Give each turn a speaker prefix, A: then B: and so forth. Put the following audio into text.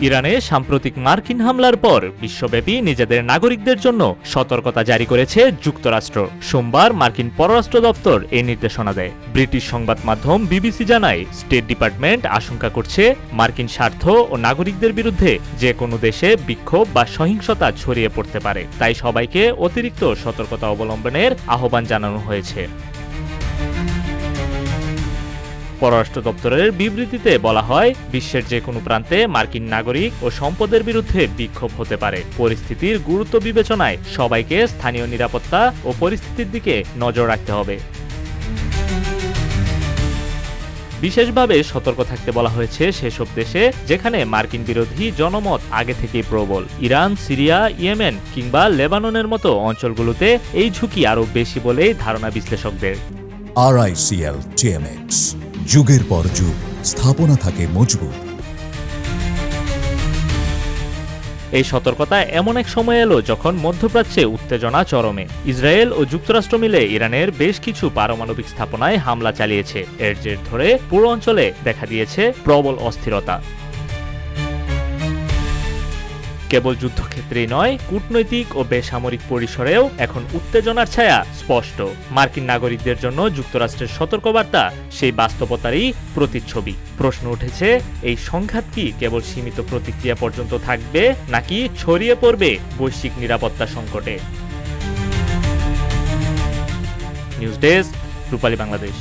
A: ইরানে সাম্প্রতিক মার্কিন হামলার পর বিশ্বব্যাপী নিজেদের নাগরিকদের জন্য সতর্কতা জারি করেছে যুক্তরাষ্ট্র। সোমবার মার্কিন পররাষ্ট্র দপ্তর এই নির্দেশনা দেয়। ব্রিটিশ সংবাদ মাধ্যম বিবিসি জানায়, স্টেট ডিপার্টমেন্ট আশঙ্কা করছে মার্কিন স্বার্থ ও নাগরিকদের বিরুদ্ধে যে কোনো দেশে বিক্ষোভ বা সহিংসতা ছড়িয়ে পড়তে পারে, তাই সবাইকে অতিরিক্ত সতর্কতা অবলম্বনের আহ্বান জানানো হয়েছে। পররাষ্ট্র দপ্তরের বিবৃতিতে বলা হয়, বিশ্বের যে কোনো প্রান্তে মার্কিন নাগরিক ও সম্পদের বিরুদ্ধে বিক্ষোভ হতে পারে। পরিস্থিতির গুরুত্ব বিবেচনায় সবাইকে স্থানীয় নিরাপত্তা ও পরিস্থিতির দিকে নজর রাখতে হবে। বিশেষভাবে সতর্ক থাকতে বলা হয়েছে সেসব দেশে যেখানে মার্কিন বিরোধী জনমত আগে থেকেই প্রবল। ইরান, সিরিয়া, ইয়েমেন কিংবা লেবাননের মতো অঞ্চলগুলোতে এই ঝুঁকি আরও বেশি বলেই ধারণা বিশ্লেষকদের।
B: RICL TMX, যুগের পর যুগ স্থাপনা থাকে মজবুত।
A: এই সতর্কতা এমন এক সময় এলো যখন মধ্যপ্রাচ্যে উত্তেজনা চরমে। ইসরায়েল ও যুক্তরাষ্ট্র মিলে ইরানের বেশ কিছু পারমাণবিক স্থাপনায় হামলা চালিয়েছে। এর জের ধরে পুরো অঞ্চলে দেখা দিয়েছে প্রবল অস্থিরতা। কেবল যুদ্ধক্ষেত্রেই নয়, কূটনৈতিক ও বেসামরিক পরিসরেও এখন উত্তেজনার ছায়া স্পষ্ট। মার্কিন নাগরিকদের জন্য যুক্তরাষ্ট্রের সতর্কবার্তা সেই বাস্তবতারই প্রতিচ্ছবি। প্রশ্ন উঠেছে, এই সংঘাত কি কেবল সীমিত প্রতিক্রিয়া পর্যন্ত থাকবে, নাকি ছড়িয়ে পড়বে বৈশ্বিক নিরাপত্তা সংকটে? নিউজ ডেস্ক, রূপালী বাংলাদেশ।